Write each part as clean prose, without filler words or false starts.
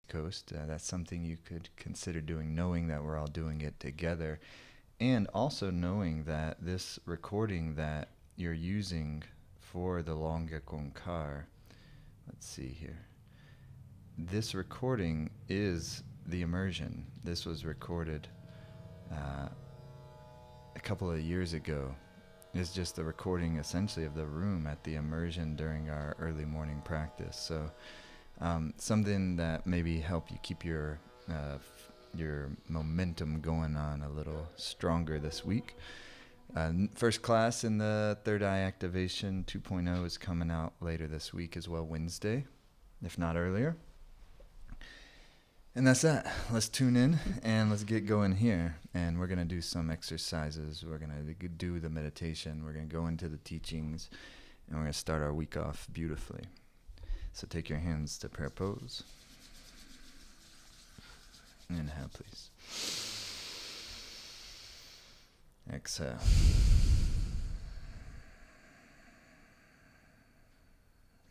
Coast. That's something you could consider doing, knowing that we're all doing it together, and also knowing that this recording that you're using for the Longa con Car, let's see here. This recording is the immersion. This was recorded a couple of years ago. It's just the recording essentially of the room at the immersion during our early morning practice. So something that maybe help you keep your momentum going on a little stronger this week. First class in the Third Eye Activation 2.0 is coming out later this week as well, Wednesday, if not earlier. And that's that. Let's tune in and let's get going here. And we're going to do some exercises. We're going to do the meditation. We're going to go into the teachings. And we're going to start our week off beautifully. So take your hands to prayer pose. Inhale, please. Exhale.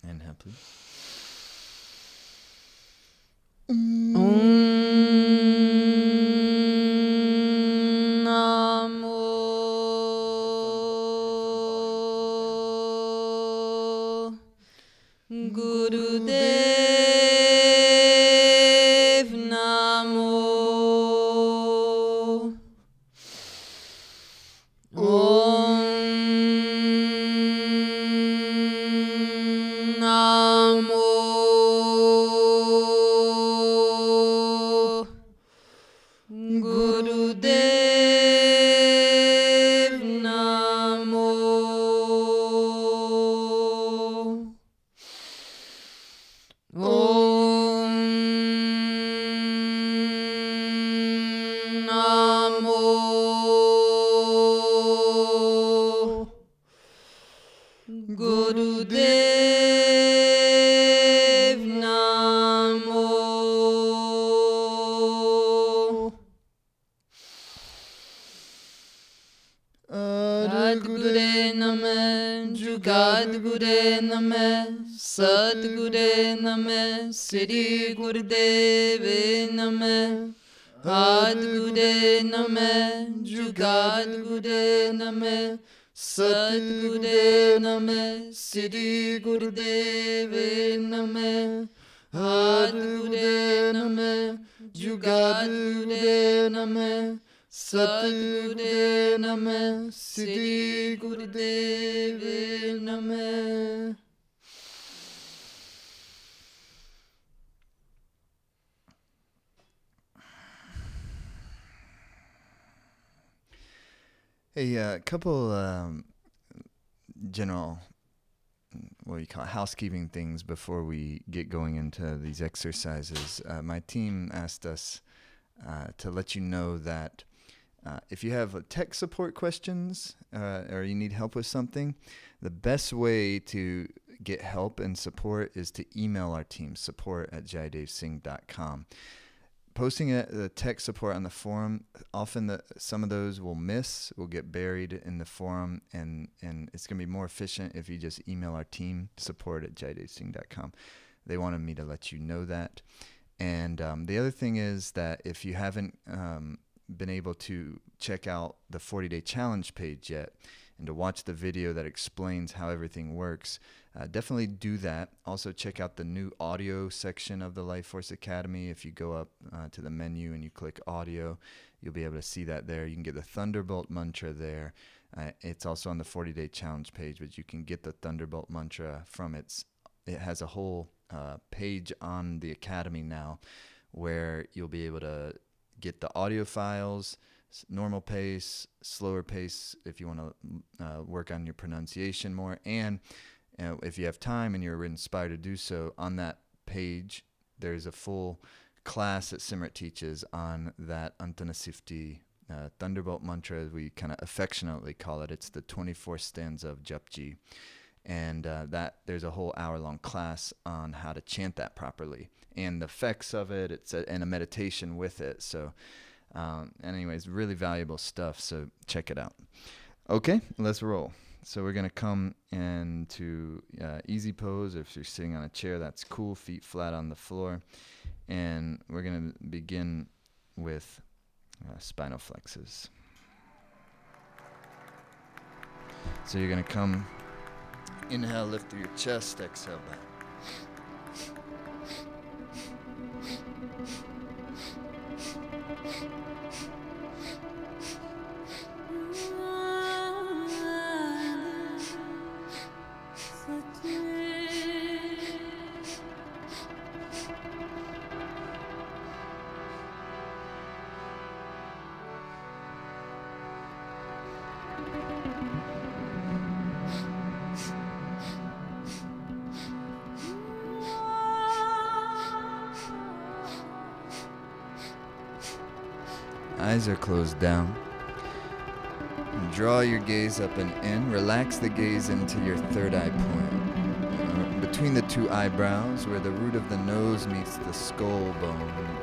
Inhale, please. Sri Gurudeve Namah, Adgure Namah, Jugadgure Namah, Satgure Namah, Sri Gurudeve Namah, Adgure Namah, Jugadgure Namah, Satgure Namah, Sri Gurudeve Namah. Hey, a couple general, what do you call it, housekeeping things before we get going into these exercises. My team asked us to let you know that if you have tech support questions or you need help with something, the best way to get help and support is to email our team, support@jaidevsingh.com. Posting the tech support on the forum, often some of those will get buried in the forum, and it's going to be more efficient if you just email our team, support@jaidevsingh.com. They wanted me to let you know that. And the other thing is that if you haven't been able to check out the 40-day challenge page yet and to watch the video that explains how everything works, definitely do that. Also check out the new audio section of the Life Force Academy. If you go up to the menu and you click audio, you'll be able to see that there. You can get the Thunderbolt mantra there. It's also on the 40-day challenge page, but you can get the Thunderbolt mantra from it has a whole page on the Academy now where you'll be able to get the audio files, normal pace, slower pace if you want to work on your pronunciation more, and if you have time and you're inspired to do so, on that page there's a full class that Simrit teaches on that Antanasifti Thunderbolt mantra, as we kind of affectionately call it. It's the 24th stanza of Japji, and that there's a whole hour-long class on how to chant that properly and the effects of it. And a meditation with it. So anyways, really valuable stuff, so check it out. Okay, let's roll. So we're going to come into easy pose. If you're sitting on a chair, that's cool. Feet flat on the floor. And we're going to begin with spinal flexes. So you're going to come, inhale, lift through your chest, exhale back. Eyes are closed down. Draw your gaze up and in. Relax the gaze into your third eye point. Between the two eyebrows, where the root of the nose meets the skull bone,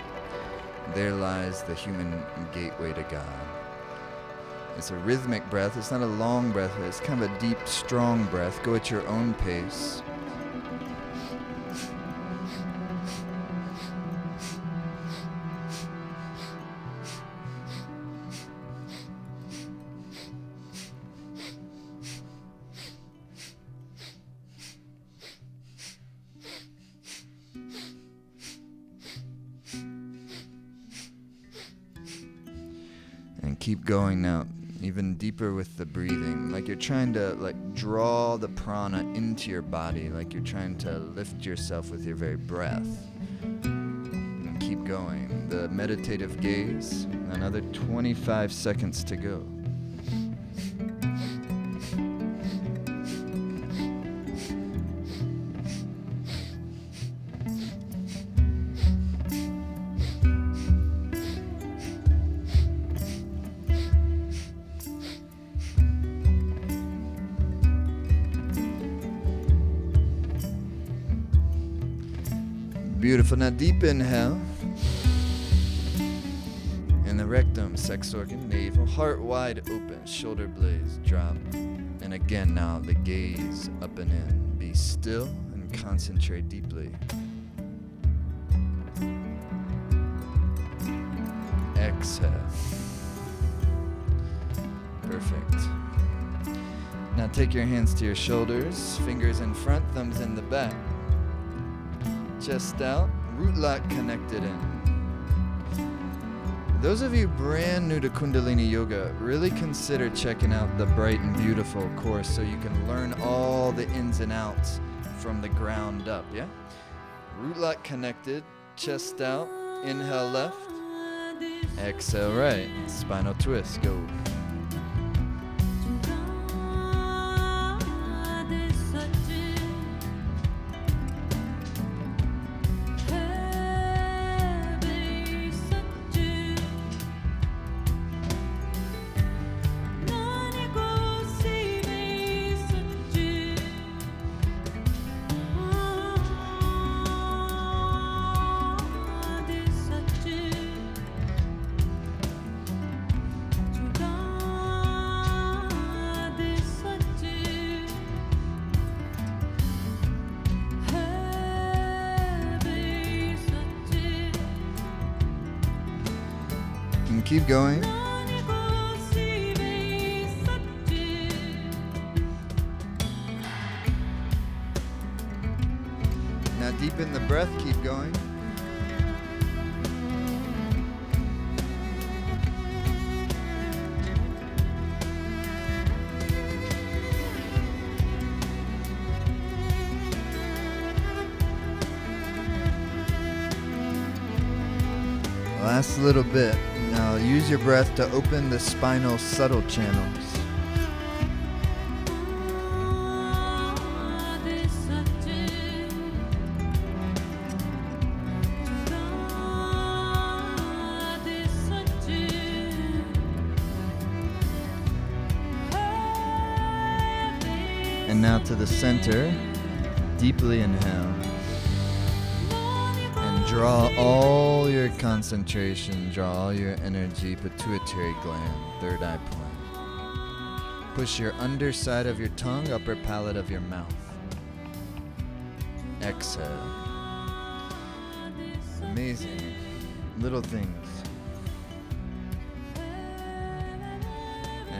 there lies the human gateway to God. It's a rhythmic breath. It's not a long breath. It's kind of a deep, strong breath. Go at your own pace. And keep going now, even deeper with the breathing, like you're trying to draw the prana into your body, like you're trying to lift yourself with your very breath. And keep going. The meditative gaze, another 25 seconds to go. Beautiful. Now deep inhale. And the rectum, sex organ, navel, heart wide open, shoulder blades drop. And again now the gaze up and in. Be still and concentrate deeply. Exhale. Perfect. Now take your hands to your shoulders, fingers in front, thumbs in the back. Chest out, root lock connected in. Those of you brand new to Kundalini Yoga, really consider checking out the Bright and Beautiful course so you can learn all the ins and outs from the ground up, yeah? Root lock connected, chest out, inhale left, exhale right, spinal twist, go. And keep going. Now deepen the breath, keep going. Last little bit. Now use your breath to open the spinal subtle channels. And now to the center. Deeply inhale. Draw all your concentration, draw all your energy, pituitary gland, third eye point. Push your underside of your tongue, upper palate of your mouth. Exhale. Amazing. Little things.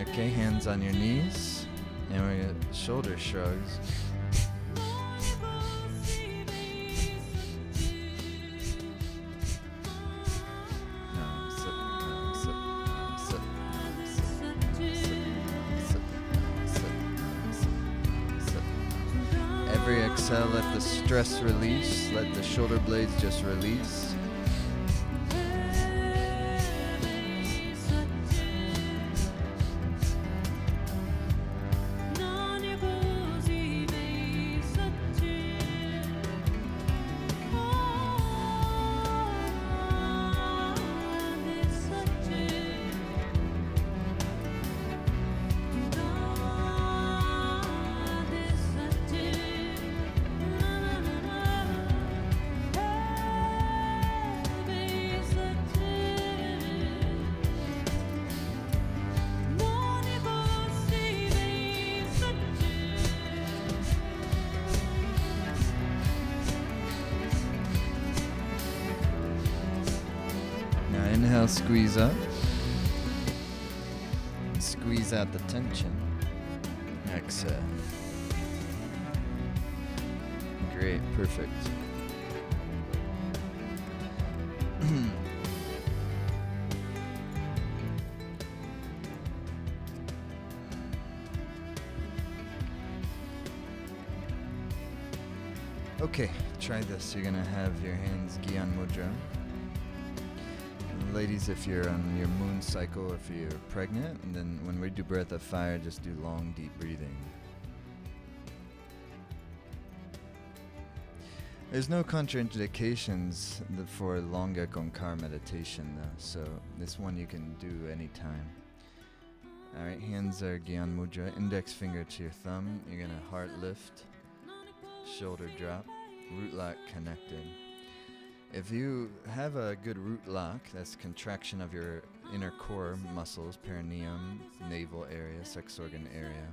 Okay, hands on your knees. And we're going to shoulder shrugs. Every exhale, let the stress release. Let the shoulder blades just release. Inhale, squeeze up. Squeeze out the tension. Exhale. Great, perfect. Okay, try this. You're gonna have your hands Gyan Mudra. Ladies, if you're on your moon cycle, if you're pregnant, and then when we do breath of fire, just do long, deep breathing. There's no contraindications for Longa Konkar meditation, though, so this one you can do anytime. Alright, hands are Gyan Mudra, index finger to your thumb. You're gonna heart lift, shoulder drop, root lock connected. If you have a good root lock, that's contraction of your inner core muscles, perineum, navel area, sex organ area,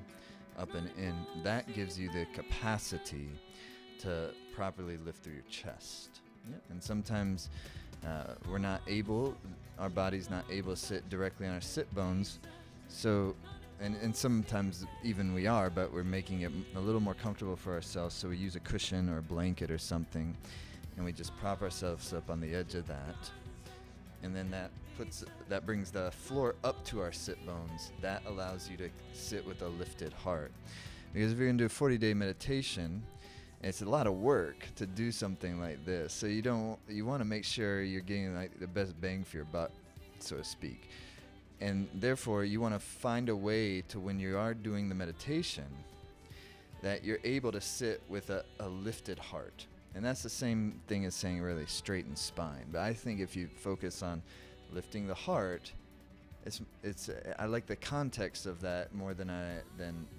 up and in, that gives you the capacity to properly lift through your chest. Yeah. And sometimes we're not able, our body's not able to sit directly on our sit bones, so, and sometimes even we are, but we're making it a little more comfortable for ourselves, so we use a cushion or a blanket or something. And we just prop ourselves up on the edge of that. And then that brings the floor up to our sit bones. That allows you to sit with a lifted heart. Because if you're gonna do a 40-day meditation, it's a lot of work to do something like this. So you wanna make sure you're getting like the best bang for your buck, so to speak. And therefore you wanna find a way to, when you are doing the meditation, that you're able to sit with a lifted heart. And that's the same thing as saying really straighten spine. But I think if you focus on lifting the heart, I like the context of that more than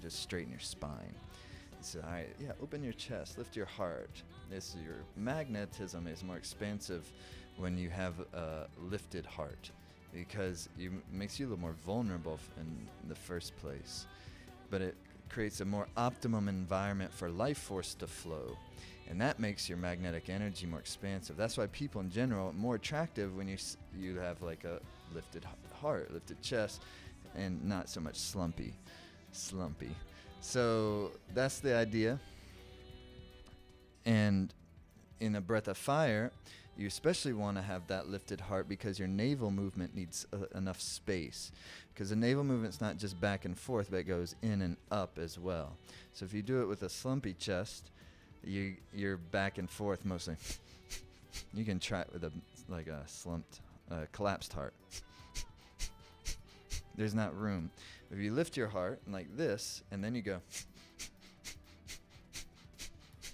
just straighten your spine. So open your chest, lift your heart. Your magnetism is more expansive when you have a lifted heart, because it makes you a little more vulnerable in the first place. But it creates a more optimum environment for life force to flow. And that makes your magnetic energy more expansive. That's why people in general are more attractive when you have like a lifted heart, lifted chest, and not so much slumpy. So that's the idea. And in a breath of fire, you especially want to have that lifted heart because your navel movement needs enough space. Because the navel movement's not just back and forth, but it goes in and up as well. So if you do it with a slumpy chest, you're back and forth mostly. You can try it with a slumped, collapsed heart. There's not room. If you lift your heart like this, and then you go,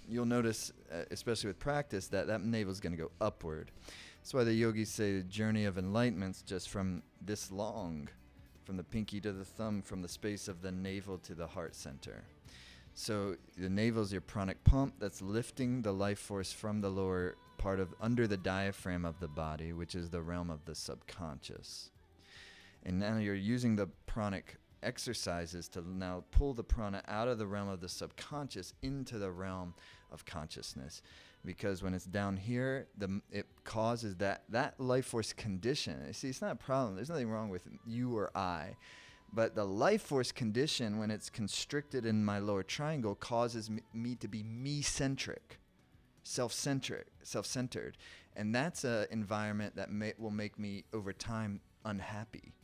you'll notice, especially with practice, that navel's going to go upward. That's why the yogis say the journey of enlightenment's just from this long, from the pinky to the thumb, from the space of the navel to the heart center. So the navel is your pranic pump that's lifting the life force from the lower part of under the diaphragm of the body, which is the realm of the subconscious. And now you're using the pranic exercises to now pull the prana out of the realm of the subconscious into the realm of consciousness, because when it's down here, it causes that life force condition. See, it's not a problem. There's nothing wrong with you or I. But the life force condition, when it's constricted in my lower triangle, causes me to be me-centric, self-centered. And that's an environment that will make me, over time, unhappy.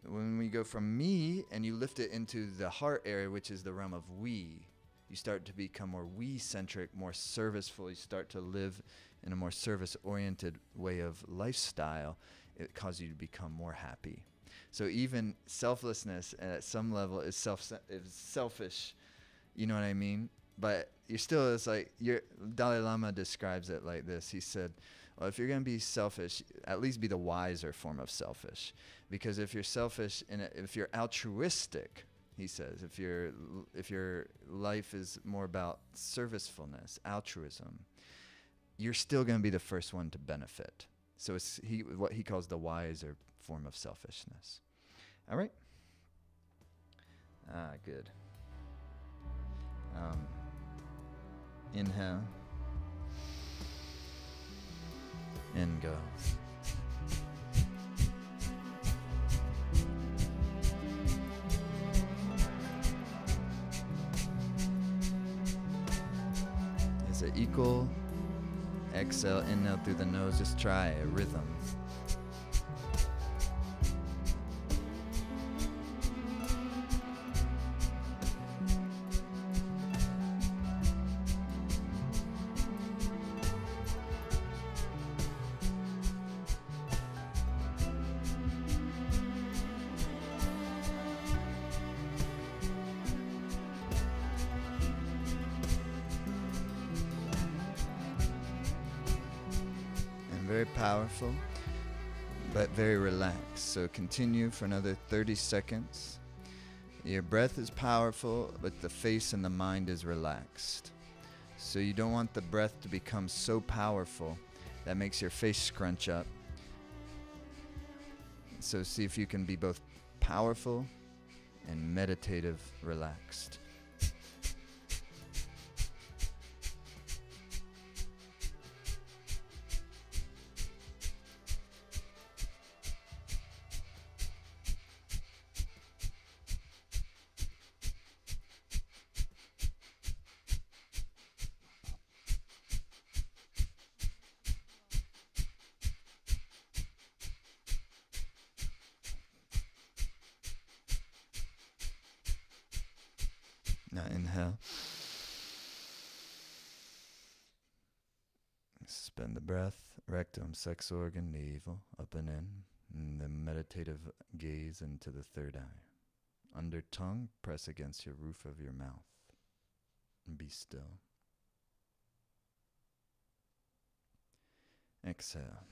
When we go from me and you lift it into the heart area, which is the realm of we, you start to become more we-centric, more serviceful. You start to live in a more service-oriented way of lifestyle. It causes you to become more happy. So even selflessness at some level is selfish. You know what I mean? But you're still, it's like, Dalai Lama describes it like this. He said, well, if you're going to be selfish, at least be the wiser form of selfish. Because if you're selfish and if you're altruistic, he says, if your life is more about servicefulness, altruism, you're still going to be the first one to benefit. So it's what he calls the wiser form of selfishness. All right? Good. Inhale. And go. Is it equal? Exhale, inhale through the nose. Just try a rhythm. Very powerful, but very relaxed. So continue for another 30 seconds. Your breath is powerful, but the face and the mind is relaxed. So you don't want the breath to become so powerful that makes your face scrunch up. So see if you can be both powerful and meditative, relaxed. Now inhale. Suspend the breath, rectum, sex organ, navel, up and in. And the meditative gaze into the third eye. Under tongue, press against your roof of your mouth. And be still. Exhale.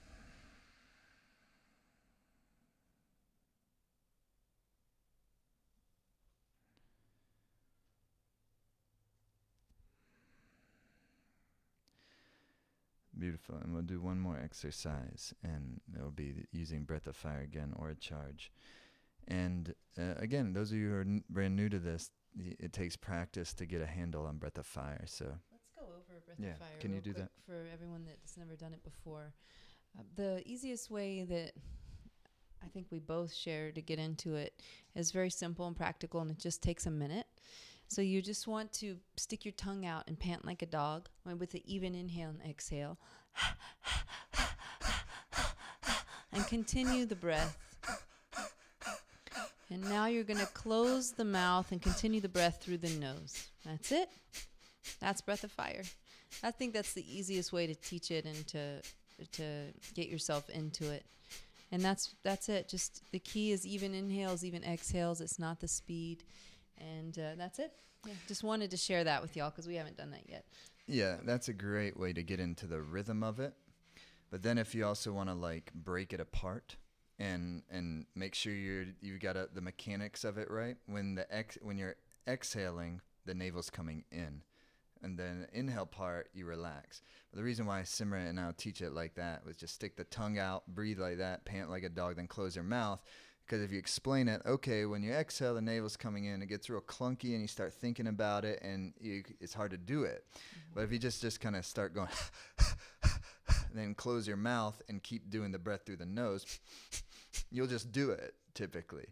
Beautiful. And we'll do one more exercise, and it'll be using Breath of Fire again, or a charge. And again, those of you who are brand new to this, it takes practice to get a handle on Breath of Fire. So let's go over Breath of Fire. Can you do that for everyone that's never done it before? The easiest way that I think we both share to get into it is very simple and practical, and it just takes a minute. So you just want to stick your tongue out and pant like a dog with an even inhale and exhale. And continue the breath. And now you're going to close the mouth and continue the breath through the nose. That's it. That's Breath of Fire. I think that's the easiest way to teach it and to get yourself into it. And that's it. Just the key is even inhales, even exhales. It's not the speed. And that's it. Yeah, just wanted to share that with y'all because we haven't done that yet. Yeah, that's a great way to get into the rhythm of it. But then if you also want to like break it apart and make sure you've got the mechanics of it right. When you're exhaling, the navel's coming in. And then the inhale part, you relax. But the reason why Simran and I'll teach it like that was just stick the tongue out, breathe like that, pant like a dog, then close your mouth. Because if you explain it, okay, when you exhale, the navel's coming in, it gets real clunky, and you start thinking about it, and it's hard to do it. But if you just kind of start going, and then close your mouth and keep doing the breath through the nose, you'll just do it typically.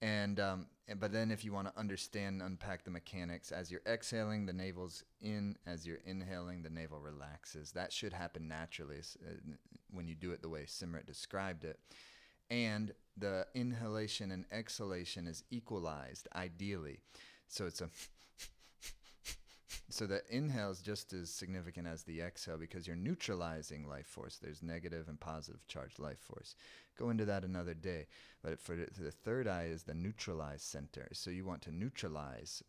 But then if you want to understand and unpack the mechanics, as you're exhaling, the navel's in. As you're inhaling, the navel relaxes. That should happen naturally when you do it the way Simrit described it. And the inhalation and exhalation is equalized, ideally. So so the inhale is just as significant as the exhale because you're neutralizing life force. There's negative and positive charged life force. Go into that another day. But for the third eye is the neutralized center. So you want to neutralize.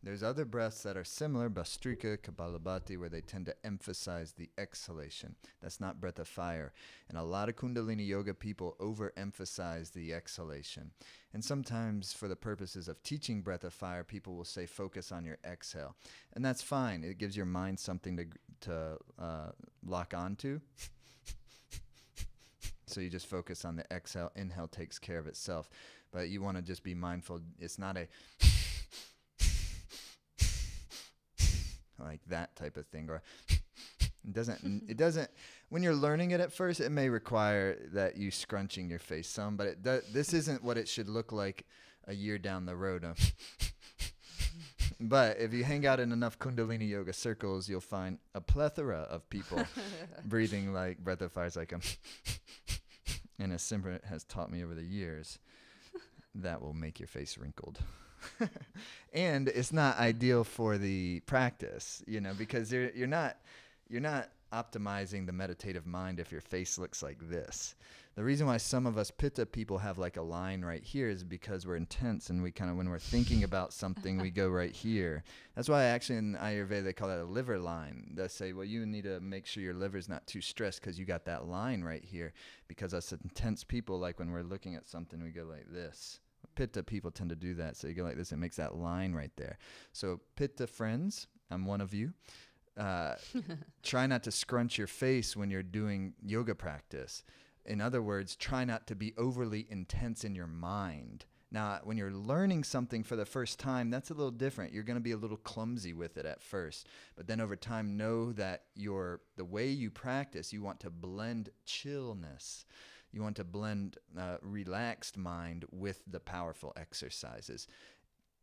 There's other breaths that are similar, Bhastrika, Kapalabhati, where they tend to emphasize the exhalation. That's not breath of fire. And a lot of Kundalini Yoga people overemphasize the exhalation. And sometimes for the purposes of teaching breath of fire, people will say focus on your exhale. And that's fine. It gives your mind something to lock onto. So you just focus on the exhale. Inhale takes care of itself. But you want to just be mindful. It's not a like that type of thing, or it doesn't when you're learning it at first, it may require that you scrunching your face some, but this isn't what it should look like a year down the road. But if you hang out in enough Kundalini Yoga circles, you'll find a plethora of people breathing like breath of fire. It's like and as Simrit has taught me over the years, that will make your face wrinkled. And it's not ideal for the practice, because you're not optimizing the meditative mind if your face looks like this. The reason why some of us Pitta people have like a line right here is because we're intense, and we kind of, when we're thinking about something, we go right here. That's why actually in Ayurveda they call that a liver line. They say, well, you need to make sure your liver's not too stressed because you got that line right here. Because us intense people, like when we're looking at something, we go like this. Pitta people tend to do that. So you go like this, it makes that line right there. So Pitta friends, I'm one of you. Try not to scrunch your face when you're doing yoga practice. In other words, try not to be overly intense in your mind. Now, when you're learning something for the first time, that's a little different. You're going to be a little clumsy with it at first. But then over time, know that the way you practice, you want to blend chillness. You want to blend relaxed mind with the powerful exercises.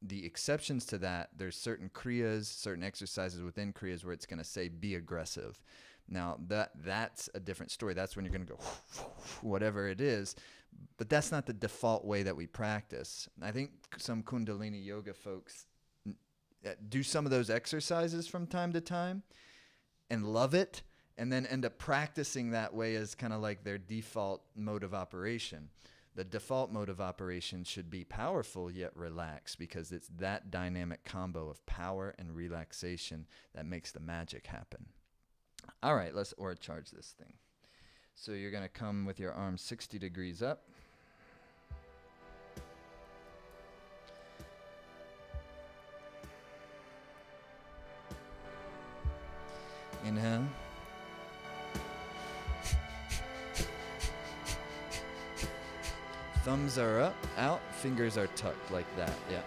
The exceptions to that, there's certain kriyas, certain exercises within kriyas where it's going to say be aggressive. Now, that's a different story. That's when you're going to go whatever it is. But that's not the default way that we practice. I think some Kundalini Yoga folks do some of those exercises from time to time and love it, and then end up practicing that way as kind of like their default mode of operation. The default mode of operation should be powerful yet relaxed, because it's that dynamic combo of power and relaxation that makes the magic happen. All right, let's aura charge this thing. So you're going to come with your arms 60 degrees up. Inhale. Thumbs are up, out, fingers are tucked like that, yeah.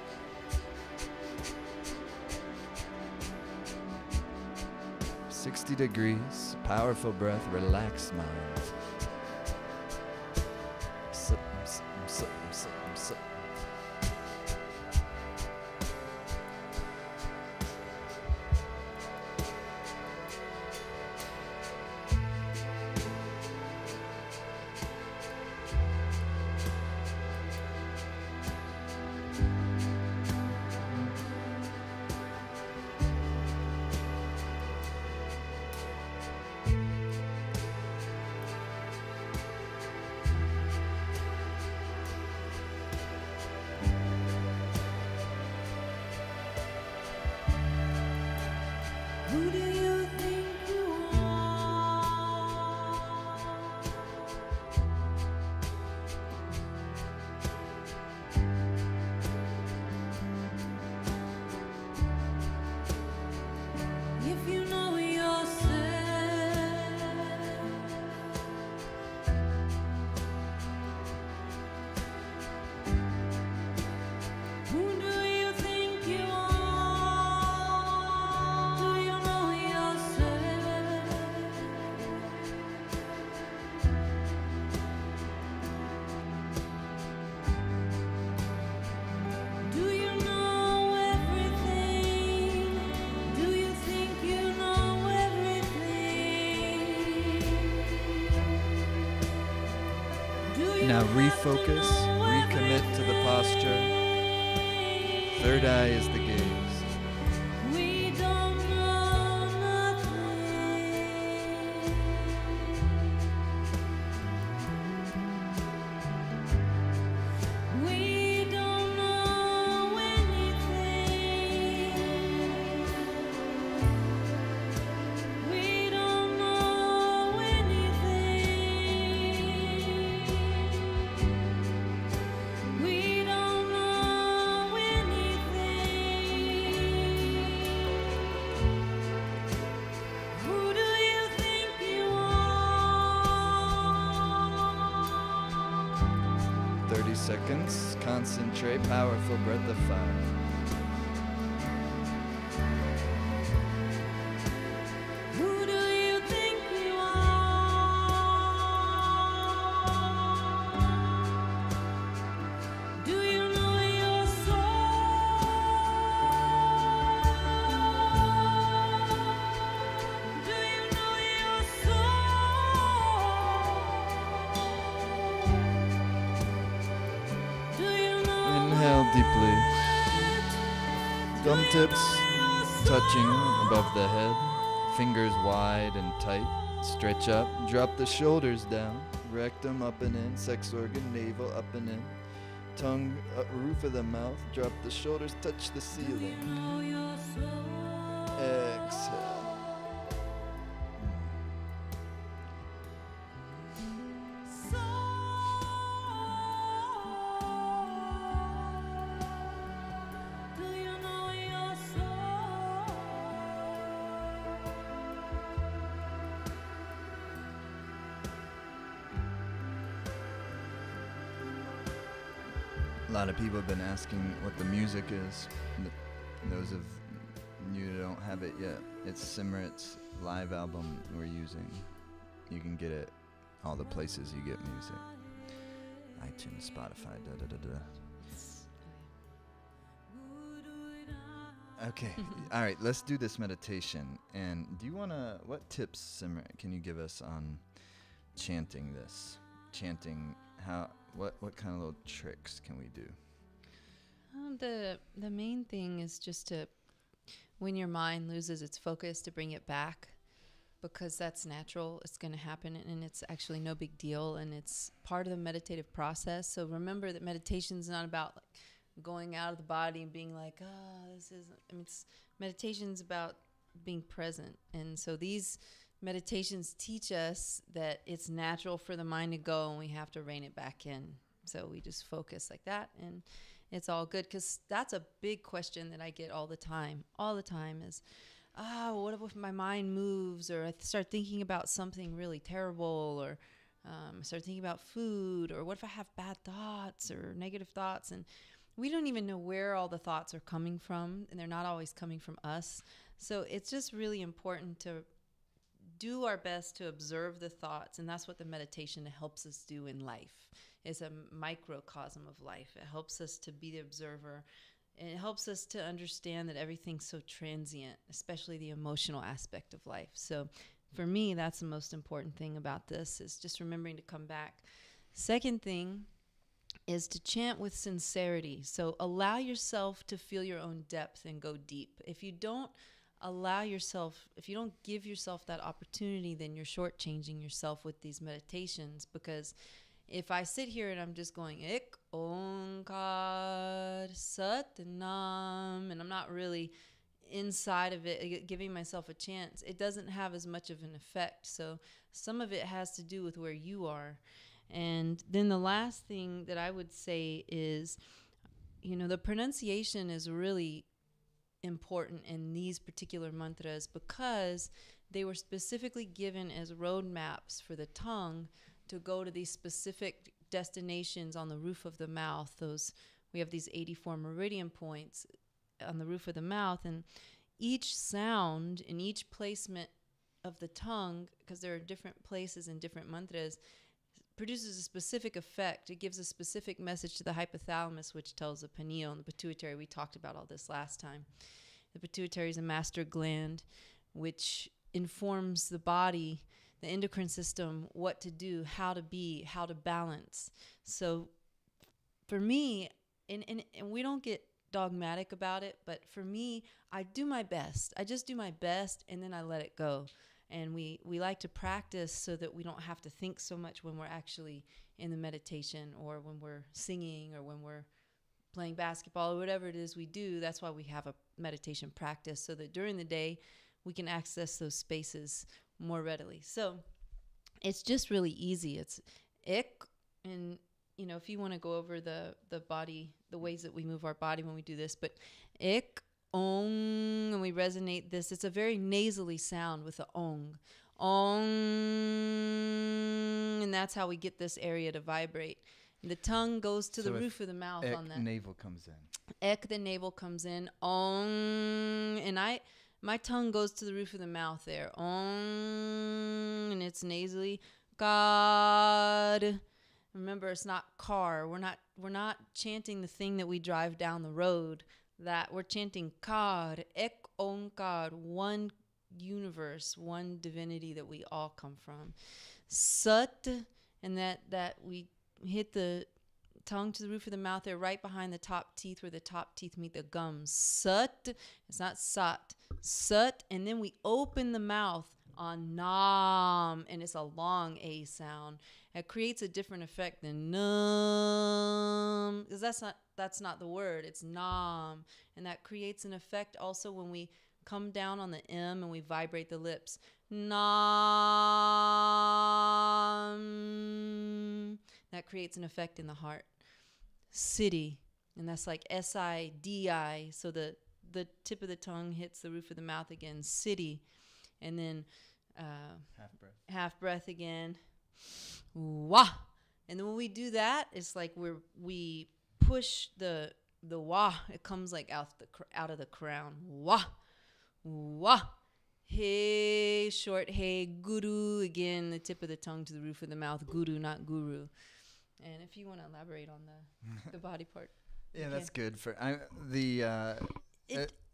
"60 degrees, powerful breath, relaxed mind. Sup, sup, sup, sup, sup. Now refocus, recommit to the posture. Third eye is the gaze. Seconds. Concentrate. Powerful breath of fire. Who do you think you are? Do you know your soul? Do you know your soul? Inhale deeply. Thumb tips touching above the head. Fingers wide and tight. Stretch up. Drop the shoulders down. Rectum up and in. Sex organ, navel up and in. Tongue, roof of the mouth. Drop the shoulders. Touch the ceiling. Exhale. A lot of people have been asking what the music is. Those of you who don't have it yet, it's Simrit's live album we're using. You can get it all the places you get music. iTunes, Spotify, Okay, all right, let's do this meditation. And do you wanna, what tips, Simrit, can you give us on chanting this? Chanting, what kind of little tricks can we do? The main thing is just to, when your mind loses its focus, to bring it back, because that's natural. It's going to happen, and it's actually no big deal, and it's part of the meditative process. So remember that meditation is not about like going out of the body and being like, meditation's about being present. And so these meditations teach us that it's natural for the mind to go, and we have to rein it back in. So we just focus like that, and it's all good, because that's a big question that I get all the time is, what if my mind moves, or I start thinking about something really terrible, or start thinking about food, or what if I have bad thoughts or negative thoughts? And we don't even know where all the thoughts are coming from, and they're not always coming from us. So it's just really important to do our best to observe the thoughts, and that's what the meditation helps us do in life. It's a microcosm of life. It helps us to be the observer, and it helps us to understand that everything's so transient, especially the emotional aspect of life. So for me, that's the most important thing about this, is just remembering to come back. Second thing is to chant with sincerity. So allow yourself to feel your own depth and go deep. If you don't give yourself that opportunity, then you're shortchanging yourself with these meditations. Because if I sit here and I'm just going Ik Onkar Sat Nam, and I'm not really inside of it, giving myself a chance, it doesn't have as much of an effect. So some of it has to do with where you are. And then the last thing that I would say is, the pronunciation is really important in these particular mantras, because they were specifically given as roadmaps for the tongue to go to these specific destinations on the roof of the mouth. We have these 84 meridian points on the roof of the mouth, and each sound in each placement of the tongue, because there are different places in different mantras, produces a specific effect. It gives a specific message to the hypothalamus, which tells the pineal and the pituitary. We talked about all this last time. The pituitary is a master gland which informs the body the endocrine system what to do, how to be, how to balance. So for me, and we don't get dogmatic about it, but for me, I do my best. I just do my best, and then I let it go. And we like to practice so that we don't have to think so much when we're actually in the meditation, or when we're singing, or when we're playing basketball, or whatever it is we do. That's why we have a meditation practice, so that during the day we can access those spaces more readily. So it's just really easy. It's ik, and if you want to go over the body, the ways that we move our body when we do this, but ik, ong, and we resonate this. It's a very nasally sound with the ong. Ong, and that's how we get this area to vibrate. And the tongue goes to the So if roof of the mouth on that. navel comes in. Ek, the navel comes in. Ong, and my tongue goes to the roof of the mouth there. Ong, and it's nasally. God. Remember, it's not car. We're not chanting the thing that we drive down the road. That we're chanting Kar, Ek Onkar, one universe, one divinity that we all come from. Sat, and that we hit the tongue to the roof of the mouth there, right behind the top teeth, where the top teeth meet the gums. Sat, it's not sat. Sat, and then we open the mouth on nam, and it's a long A sound. It creates a different effect than num, because that's not the word. It's nam, and that creates an effect also when we come down on the M and we vibrate the lips. Nam. That creates an effect in the heart. Sidi, and that's like S-I-D-I. So the tip of the tongue hits the roof of the mouth again. Sidi, and then half breath again. Wah. And then when we do that, it's like we push the wah. It comes like out of the crown. Wah. Wah. Hey, short hey, guru. Again, the tip of the tongue to the roof of the mouth. Guru, not guru. And if you want to elaborate on the body part. Yeah, you that's can. good for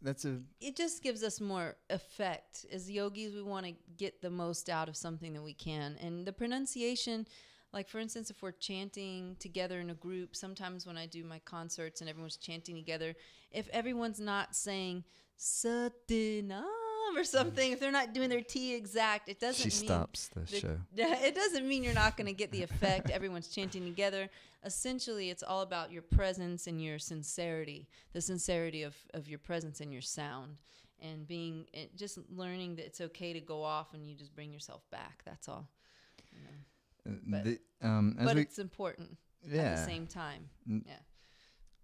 that's a It just gives us more effect. As yogis, we want to get the most out of something that we can. And the pronunciation, like for instance, if we're chanting together in a group, sometimes when I do my concerts and everyone's chanting together, if everyone's not saying Satinam or something, if they're not doing their T exact, it doesn't she mean stops the show. it doesn't mean you're not going to get the effect. Everyone's chanting together. Essentially, it's all about your presence and your sincerity, the sincerity of your presence and your sound, and just learning that it's okay to go off and you just bring yourself back. That's all. But it's important at the same time. Yeah.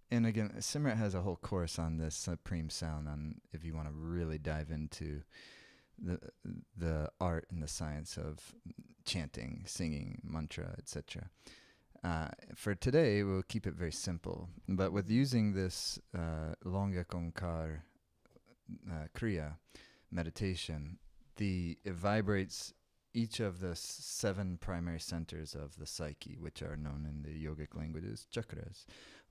And again, Simrat has a whole course on this supreme sound, on if you want to really dive into the art and the science of chanting, singing, mantra, etc. For today, we'll keep it very simple. But with using this Longek Onkar Kriya meditation, it vibrates each of the 7 primary centers of the psyche, which are known in the yogic languages, chakras.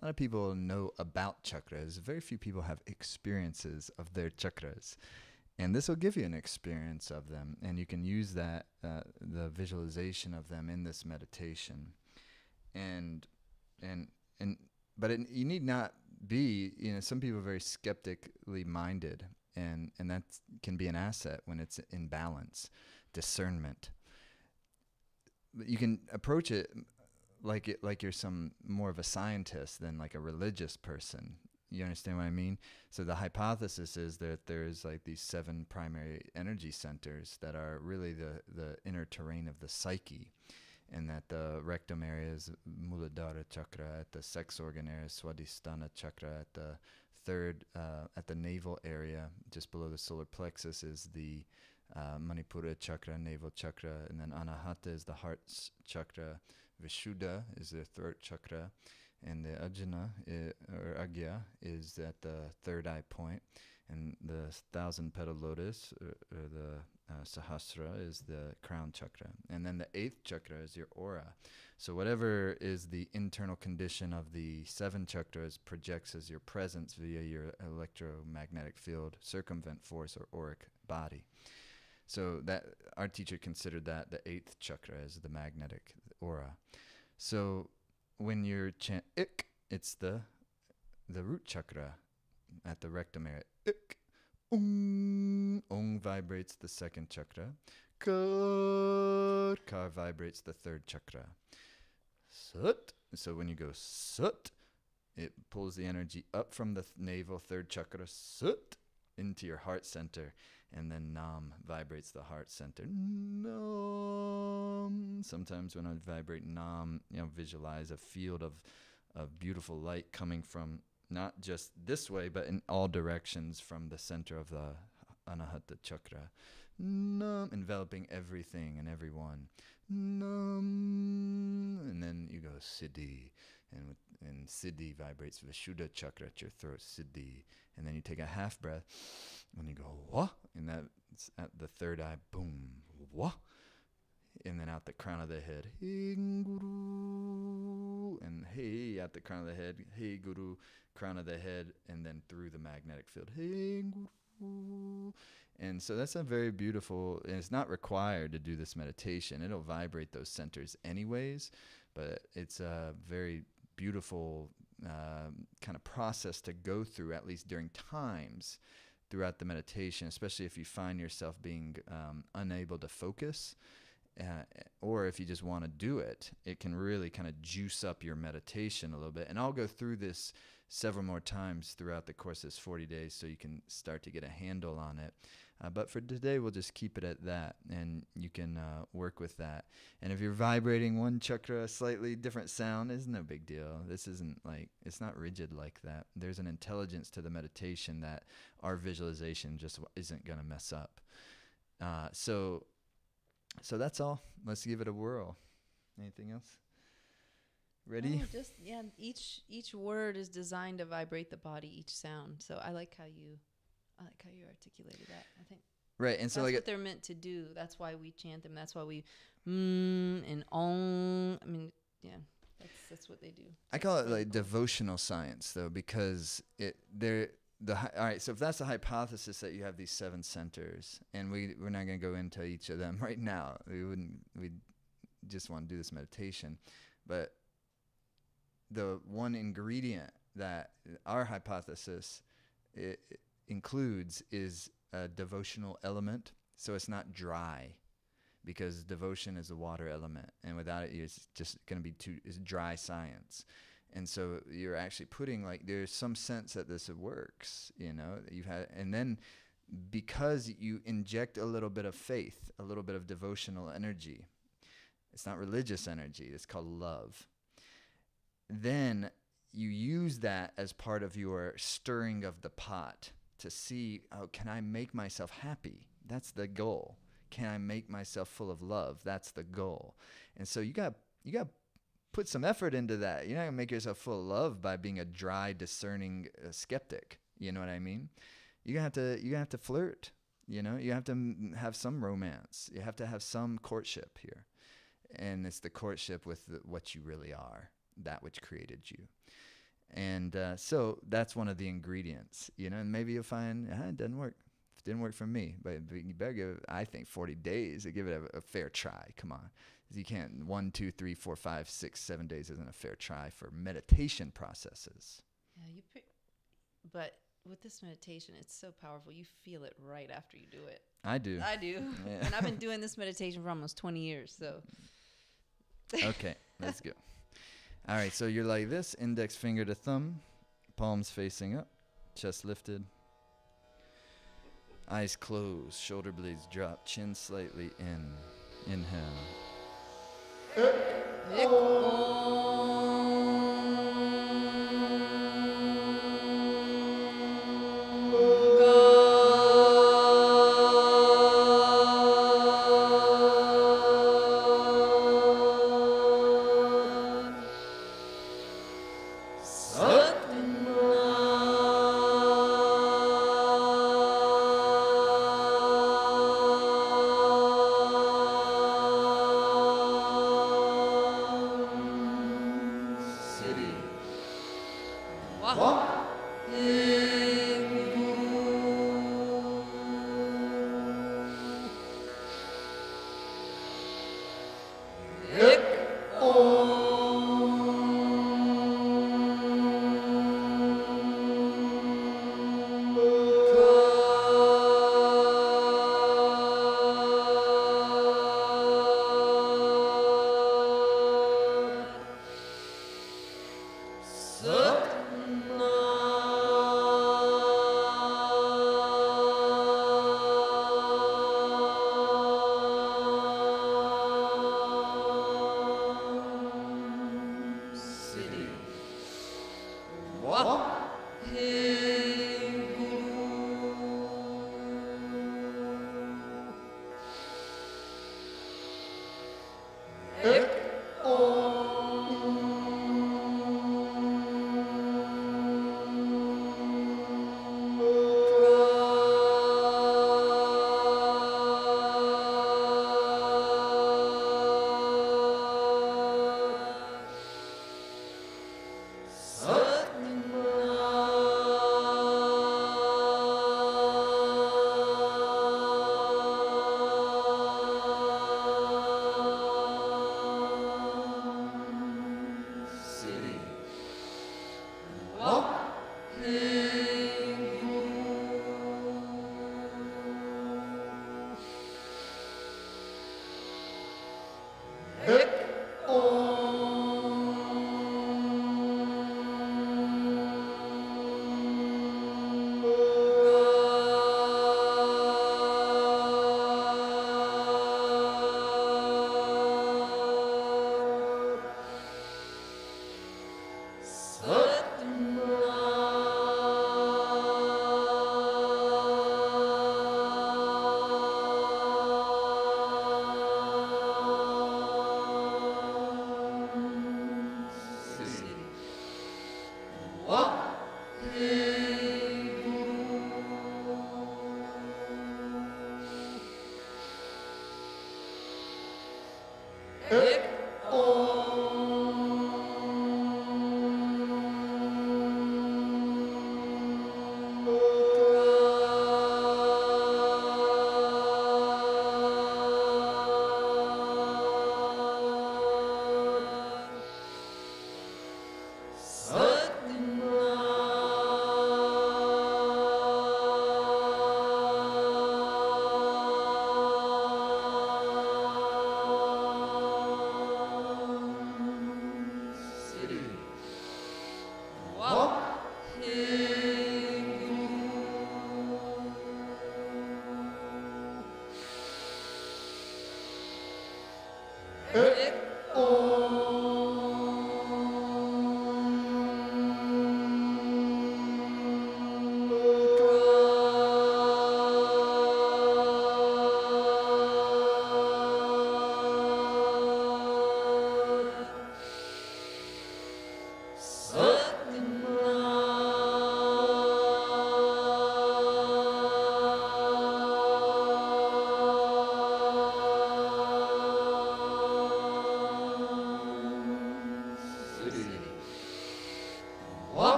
A lot of people know about chakras. Very few people have experiences of their chakras. And this will give you an experience of them. And you can use that, the visualization of them in this meditation. But you need not be, some people are very skeptically minded. And that can be an asset when it's in balance. Discernment. You can approach it like you're some more of a scientist than like a religious person. You understand what I mean? So the hypothesis is that there's like these 7 primary energy centers that are really the inner terrain of the psyche, and that the rectum area is Muladhara chakra, at the sex organ area Swadhisthana chakra, at the third, at the navel area, just below the solar plexus, is the Manipura chakra, navel chakra, and then Anahata is the heart chakra, Vishuddha is the throat chakra, and the Ajna, or Agya, is at the third eye point, and the 1,000-petal lotus, or the Sahasra, is the crown chakra. And then the 8th chakra is your aura. So whatever is the internal condition of the 7 chakras projects as your presence via your electromagnetic field, circumvent force, or auric body. So that our teacher considered that the 8th chakra as the magnetic aura. So when you're chant ik, it's the root chakra at the rectum area. Ik, ong vibrates the 2nd chakra. Kar vibrates the 3rd chakra. Sut. So when you go sut, it pulls the energy up from the navel 3rd chakra, sut, into your heart center. And then nam vibrates the heart center. Nam. Sometimes when I vibrate nam, visualize a field of beautiful light coming from not just this way, but in all directions from the center of the Anahata chakra. Nam, enveloping everything and everyone. Nam. And then you go siddhi. And siddhi vibrates Vishuddha chakra at your throat, siddhi. And then you take a half breath, and you go, wah, and that's at the 3rd eye, boom, wah. And then out the crown of the head, hey guru, and hey at the crown of the head, hey guru, crown of the head, and then through the magnetic field, hey guru. And so that's a very beautiful, and it's not required to do this meditation. It'll vibrate those centers anyways, but it's a very beautiful kind of process to go through, at least during times throughout the meditation, especially if you find yourself being unable to focus, or if you just want to do it. It can really kind of juice up your meditation a little bit. And I'll go through this several more times throughout the course of this 40 days so you can start to get a handle on it. But for today, we'll just keep it at that, and you can work with that. And if you're vibrating one chakra, a slightly different sound, it's no big deal. This isn't it's not rigid like that. There's an intelligence to the meditation that our visualization just isn't going to mess up. So that's all. Let's give it a whirl. Anything else? Ready? Oh, each word is designed to vibrate the body, each sound. So I like how you articulated that. I think right, and so that's what they're meant to do. That's why we chant them. That's why we and ong. I mean, yeah, that's what they do. I call it like devotional science, though, because all right. So if that's the hypothesis that you have these 7 centers, and we're not going to go into each of them right now. We just want to do this meditation, but the one ingredient that our hypothesis includes is a devotional element. So it's not dry, because devotion is a water element, and without it, it's just going to be it's dry science. And so you're actually putting there's some sense that this works, and then because you inject a little bit of faith, a little bit of devotional energy, it's not religious energy, it's called love. Then you use that as part of your stirring of the pot to see, can I make myself happy? That's the goal. Can I make myself full of love? That's the goal. And so you got put some effort into that. You're not gonna make yourself full of love by being a dry, discerning skeptic. You know what I mean? You're gonna have to flirt. You have to have some romance. You have to have some courtship here, and it's the courtship with what you really are, that which created you. And so that's one of the ingredients. And maybe you'll find it doesn't work. It didn't work for me, but you better give it, I think, 40 days to give it a fair try. Come on. You can't 1, 2, 3, 4, 5, 6, 7 days isn't a fair try for meditation processes. Yeah, but with this meditation, it's so powerful. You feel it right after you do it. I do. Yeah. And I've been doing this meditation for almost 20 years. So. Okay, let's go. All right, so you're like this, index finger to thumb, palms facing up, chest lifted, eyes closed, shoulder blades drop, chin slightly in. Inhale.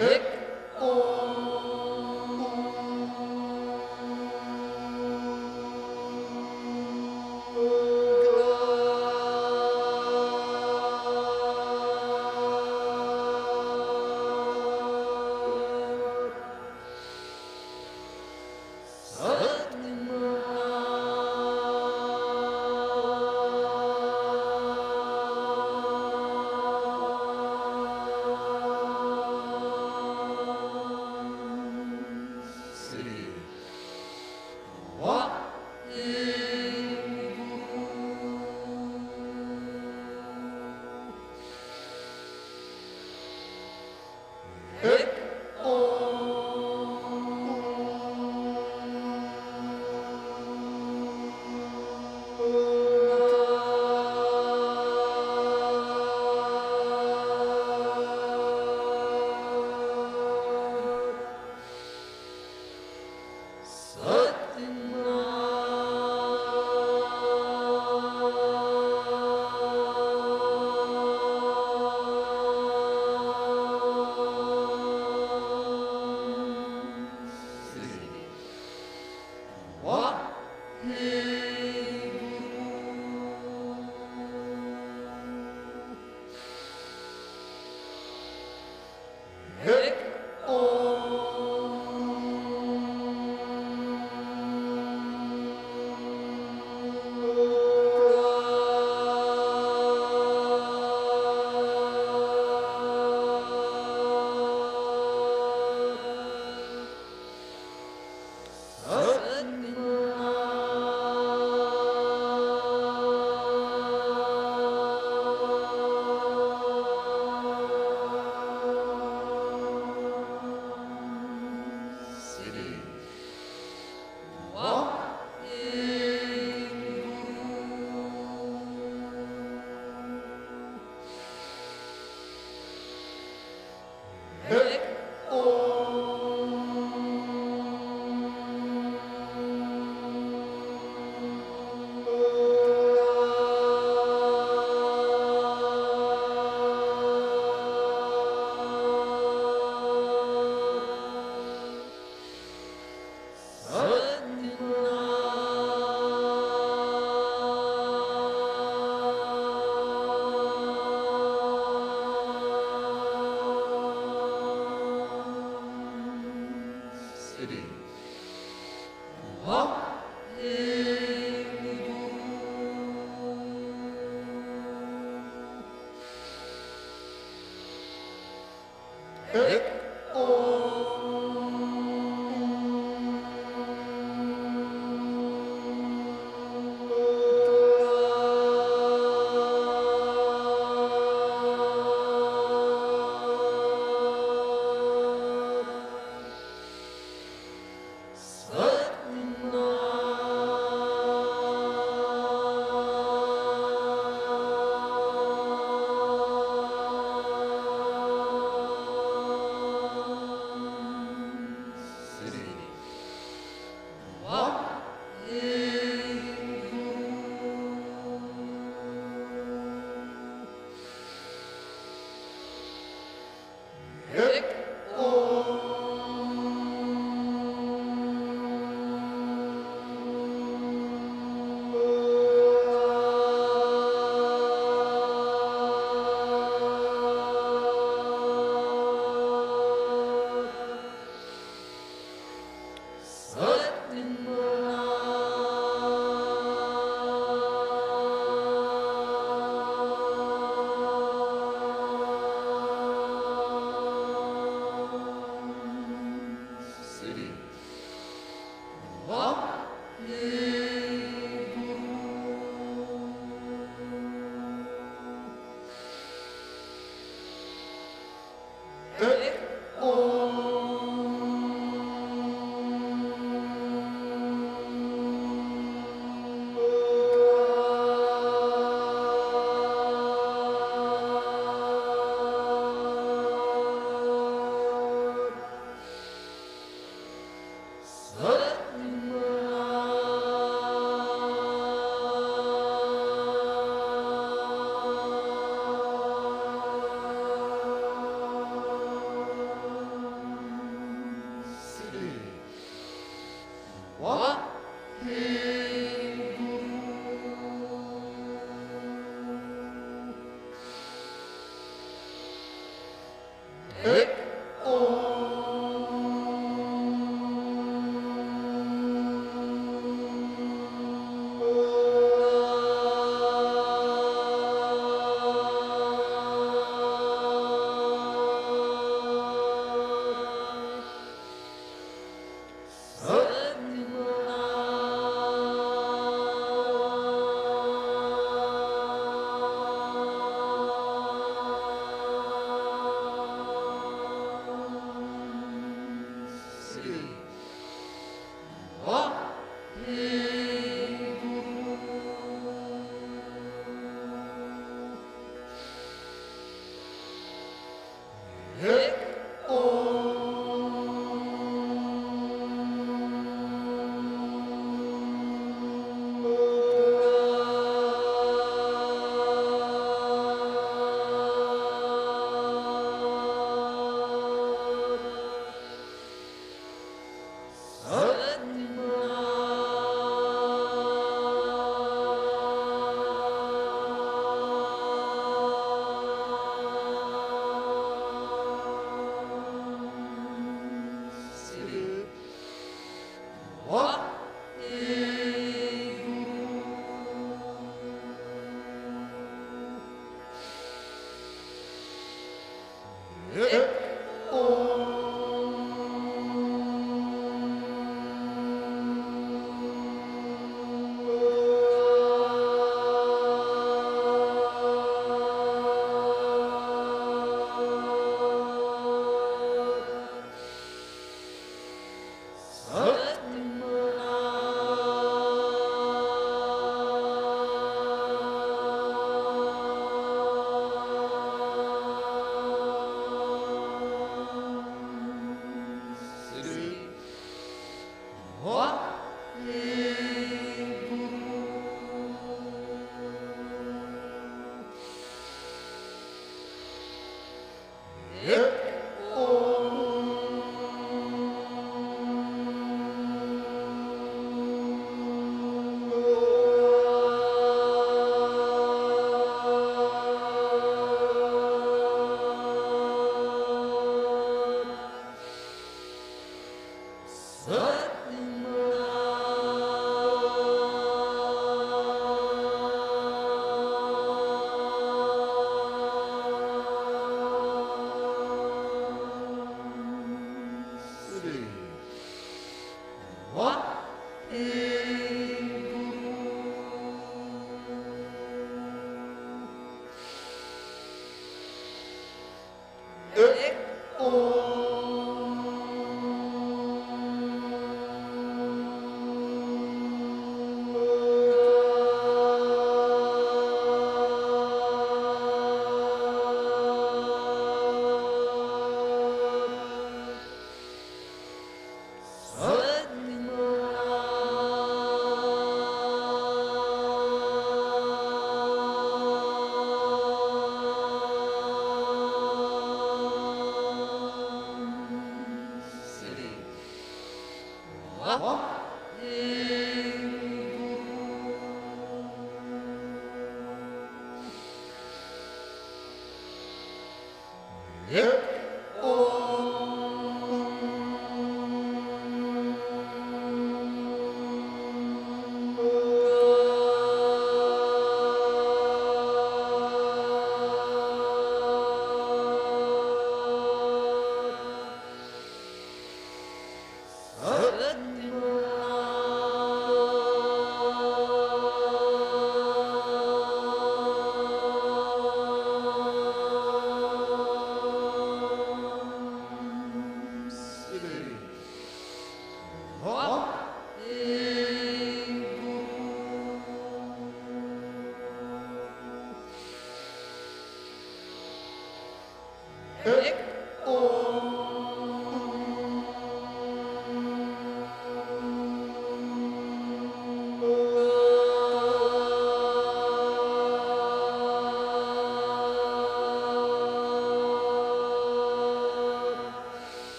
Satnam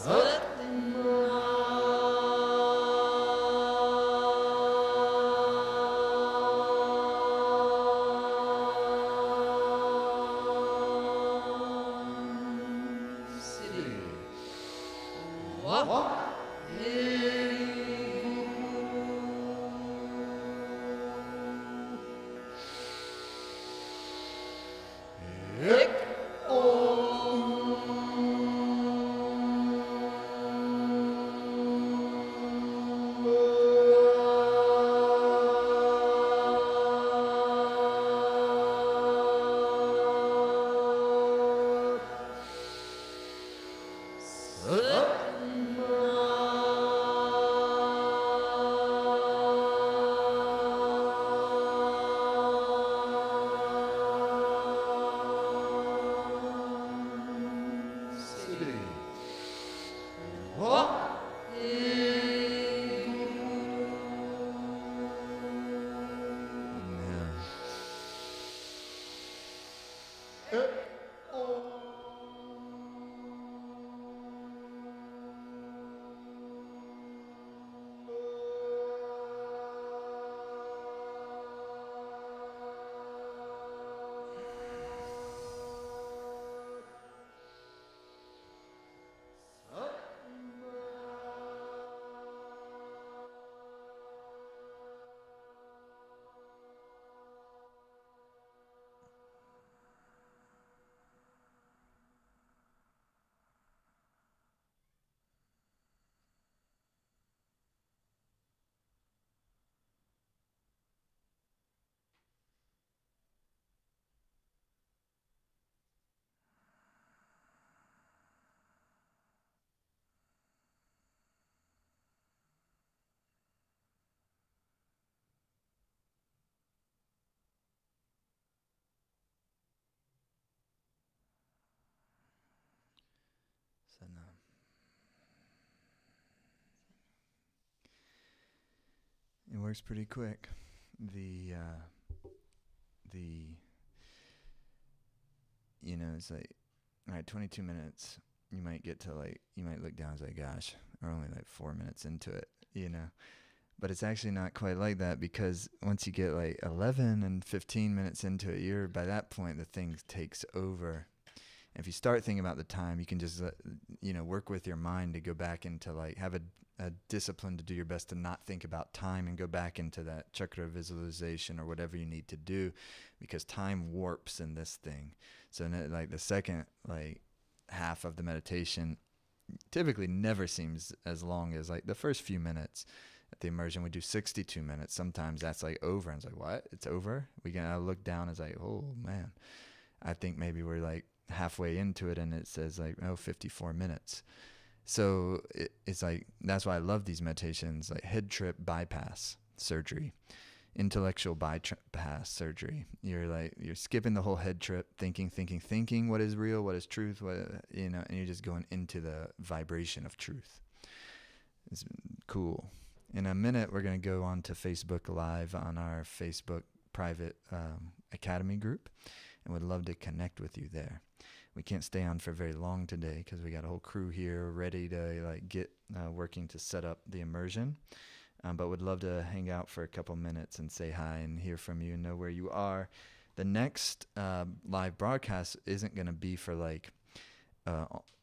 Yeah. So no. It works pretty quick. The it's like, all right, 22 minutes. You might get to you might look down and say, gosh, we're only like 4 minutes into it. But it's actually not quite like that, because once you get like 11 and 15 minutes into it, by that point, the thing takes over. And if you start thinking about the time, you can just, work with your mind to go back into have a discipline to do your best to not think about time and go back into that chakra visualization or whatever you need to do, because time warps in this thing. So the second half of the meditation typically never seems as long as the first few minutes. At the immersion, we do 62 minutes. Sometimes that's over, and it's like, what? It's over? I look down, and it's like, oh man, I think maybe we're halfway into it, and it says 54 minutes. So it's that's why I love these meditations, head trip bypass surgery, intellectual bypass surgery. You're skipping the whole head trip, thinking what is real, what is truth, and you're just going into the vibration of truth. It's cool. In a minute, we're going to go on to Facebook Live on our Facebook private Academy group, and would love to connect with you there. We can't stay on for very long today because we got a whole crew here ready to get working to set up the immersion, but would love to hang out for a couple minutes and say hi and hear from you and know where you are. The next live broadcast isn't going to be for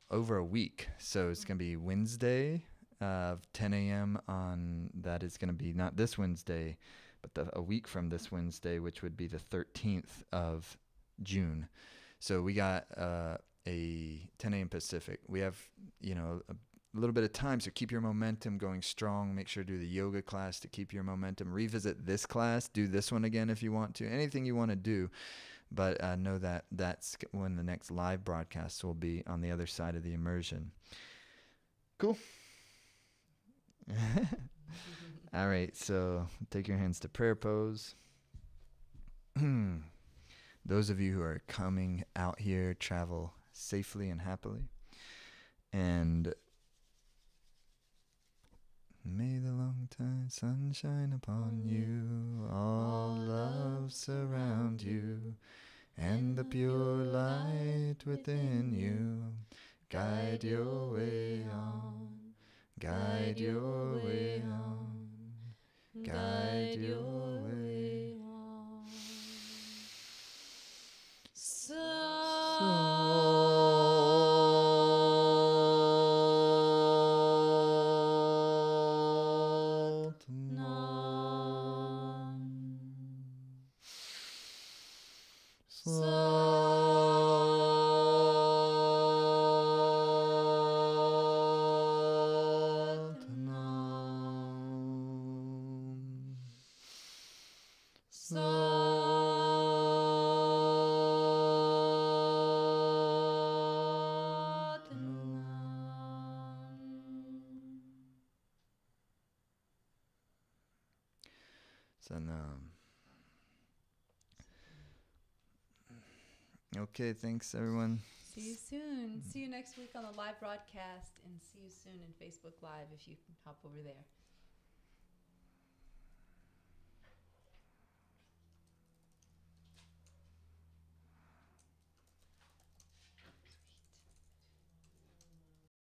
over a week, so it's going to be Wednesday. 10 a.m. on that is going to be not this Wednesday, but a week from this Wednesday, which would be the 13th of June. So we got a 10 a.m. Pacific. We have, a little bit of time, so keep your momentum going strong. Make sure to do the yoga class to keep your momentum. Revisit this class. Do this one again if you want to. Anything you want to do. But know that that's when the next live broadcast will be on the other side of the immersion. Cool. All right, so take your hands to prayer pose. Those of you who are coming out here, travel safely and happily. And may the long time sun shine upon you, all love surround you, and the pure light within you Guide your way on. Guide your way on. Guide your way on. Okay, thanks everyone. See you soon. See you next week on the live broadcast, and see you soon in Facebook Live if you can hop over there.